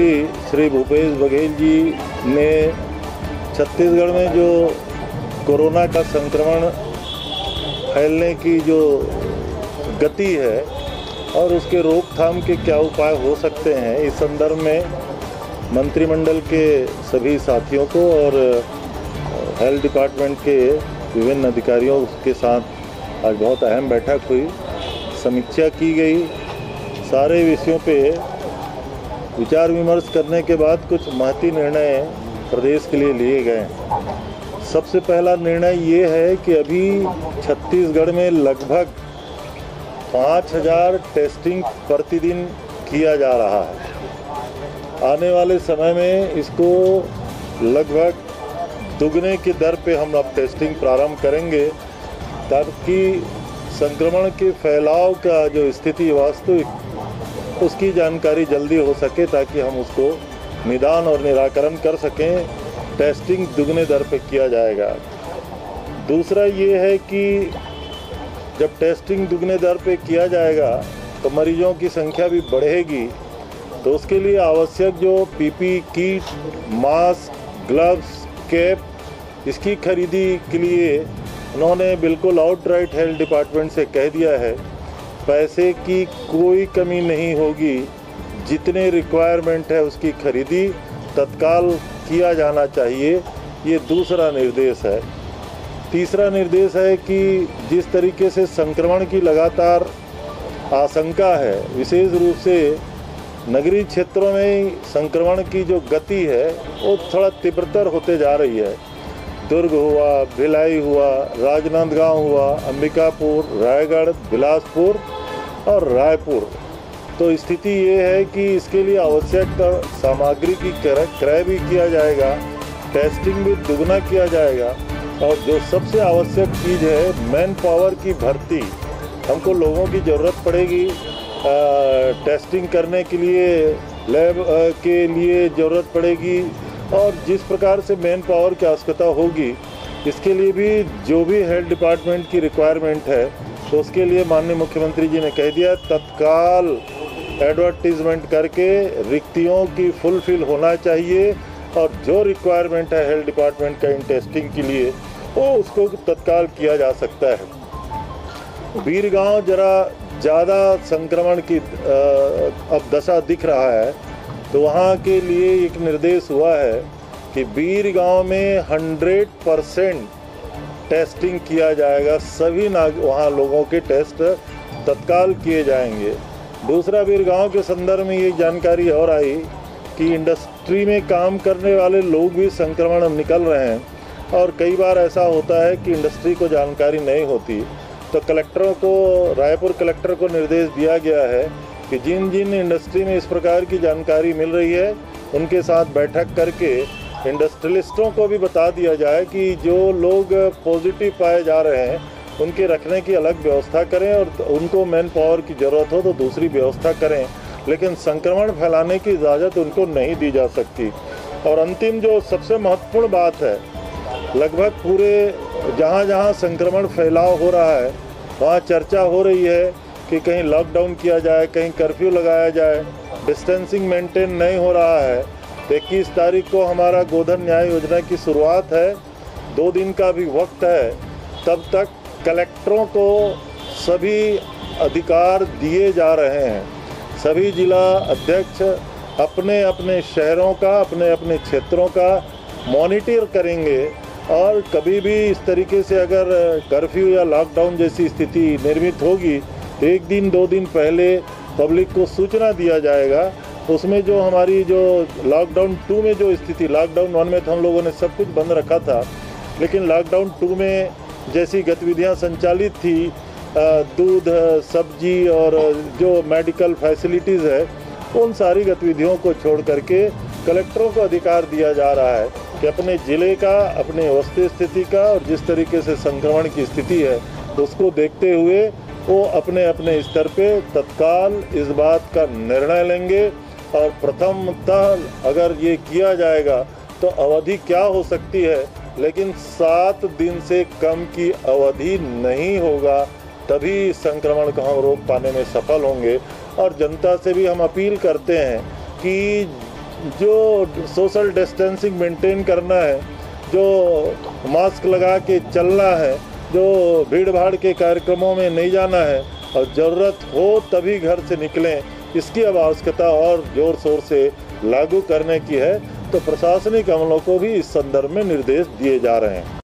श्री भूपेश बघेल जी ने छत्तीसगढ़ में जो कोरोना का संक्रमण फैलने की जो गति है और उसके रोकथाम के क्या उपाय हो सकते हैं, इस संदर्भ में मंत्रिमंडल के सभी साथियों को और हेल्थ डिपार्टमेंट के विभिन्न अधिकारियों के साथ आज बहुत अहम बैठक हुई, समीक्षा की गई। सारे विषयों पे विचार विमर्श करने के बाद कुछ महत्वपूर्ण निर्णय प्रदेश के लिए लिए गए। सबसे पहला निर्णय ये है कि अभी छत्तीसगढ़ में लगभग 5000 टेस्टिंग प्रतिदिन किया जा रहा है। आने वाले समय में इसको लगभग दुगने की दर पे हम अब टेस्टिंग प्रारंभ करेंगे ताकि संक्रमण के फैलाव का जो स्थिति वास्तविक उसकी जानकारी जल्दी हो सके, ताकि हम उसको निदान और निराकरण कर सकें। टेस्टिंग दुगने दर पे किया जाएगा। दूसरा ये है कि जब टेस्टिंग दुगने दर पे किया जाएगा तो मरीजों की संख्या भी बढ़ेगी, तो उसके लिए आवश्यक जो PP kit, mask, gloves, cap, इसकी खरीदी के लिए उन्होंने बिल्कुल आउटराइट हेल्थ डिपार्टमेंट से कह दिया है, पैसे की कोई कमी नहीं होगी। जितने रिक्वायरमेंट है उसकी खरीदी तत्काल किया जाना चाहिए। ये दूसरा निर्देश है। तीसरा निर्देश है कि जिस तरीके से संक्रमण की लगातार आशंका है, विशेष रूप से नगरीय क्षेत्रों में संक्रमण की जो गति है वो थोड़ा तीव्रतर होते जा रही है। दुर्ग हुआ, भिलाई हुआ, राजनांदगांव हुआ, अंबिकापुर, रायगढ़, बिलासपुर और रायपुर। तो स्थिति ये है कि इसके लिए आवश्यक सामग्री की क्रय भी किया जाएगा, टेस्टिंग भी दुगना किया जाएगा और जो सबसे आवश्यक चीज़ है मैन पावर की भर्ती। हमको लोगों की ज़रूरत पड़ेगी टेस्टिंग करने के लिए, लैब के लिए ज़रूरत पड़ेगी और जिस प्रकार से मैन पावर की आवश्यकता होगी, इसके लिए भी जो भी हेल्थ डिपार्टमेंट की रिक्वायरमेंट है तो उसके लिए माननीय मुख्यमंत्री जी ने कह दिया तत्काल एडवर्टीजमेंट करके रिक्तियों की फुलफिल होना चाहिए और जो रिक्वायरमेंट है हेल्थ डिपार्टमेंट का इन टेस्टिंग के लिए वो उसको तत्काल किया जा सकता है। बीरगांव जरा ज़्यादा संक्रमण की अब दशा दिख रहा है, तो वहाँ के लिए एक निर्देश हुआ है कि बीरगांव में 100% टेस्टिंग किया जाएगा। सभी वहाँ लोगों के टेस्ट तत्काल किए जाएंगे। दूसरा, बीरगांव के संदर्भ में ये जानकारी और आई कि इंडस्ट्री में काम करने वाले लोग भी संक्रमण निकल रहे हैं और कई बार ऐसा होता है कि इंडस्ट्री को जानकारी नहीं होती, तो कलेक्टरों को, रायपुर कलेक्टर को निर्देश दिया गया है कि जिन जिन इंडस्ट्री में इस प्रकार की जानकारी मिल रही है उनके साथ बैठक करके इंडस्ट्रियलिस्टों को भी बता दिया जाए कि जो लोग पॉजिटिव पाए जा रहे हैं उनके रखने की अलग व्यवस्था करें और उनको मैन पावर की ज़रूरत हो तो दूसरी व्यवस्था करें, लेकिन संक्रमण फैलाने की इजाज़त उनको नहीं दी जा सकती। और अंतिम जो सबसे महत्वपूर्ण बात है, लगभग पूरे जहाँ जहाँ संक्रमण फैलाव हो रहा है वहाँ चर्चा हो रही है कि कहीं लॉकडाउन किया जाए, कहीं कर्फ्यू लगाया जाए, डिस्टेंसिंग मेंटेन नहीं हो रहा है। 21 तारीख को हमारा गोधन न्याय योजना की शुरुआत है, 2 दिन का भी वक्त है। तब तक कलेक्टरों को सभी अधिकार दिए जा रहे हैं। सभी जिला अध्यक्ष अपने अपने शहरों का, अपने अपने क्षेत्रों का मॉनिटर करेंगे और कभी भी इस तरीके से अगर कर्फ्यू या लॉकडाउन जैसी स्थिति निर्मित होगी तो 1 दिन 2 दिन पहले पब्लिक को सूचना दिया जाएगा। उसमें जो हमारी जो लॉकडाउन 2 में जो स्थिति, लॉकडाउन 1 में तो हम लोगों ने सब कुछ बंद रखा था, लेकिन लॉकडाउन 2 में जैसी गतिविधियां संचालित थी, दूध, सब्जी और जो मेडिकल फैसिलिटीज़ है, उन सारी गतिविधियों को छोड़ करके कलेक्टरों को अधिकार दिया जा रहा है कि अपने ज़िले का, अपने वस्तु स्थिति का और जिस तरीके से संक्रमण की स्थिति है उसको देखते हुए वो अपने अपने स्तर पे तत्काल इस बात का निर्णय लेंगे। और प्रथमतः अगर ये किया जाएगा तो अवधि क्या हो सकती है, लेकिन 7 दिन से कम की अवधि नहीं होगा, तभी संक्रमण को हम रोक पाने में सफल होंगे। और जनता से भी हम अपील करते हैं कि जो सोशल डिस्टेंसिंग मेंटेन करना है, जो मास्क लगा के चलना है, जो भीड़ भाड़ के कार्यक्रमों में नहीं जाना है और ज़रूरत हो तभी घर से निकलें, इसकी अब आवश्यकता और ज़ोर शोर से लागू करने की है। तो प्रशासनिक अमलों को भी इस संदर्भ में निर्देश दिए जा रहे हैं।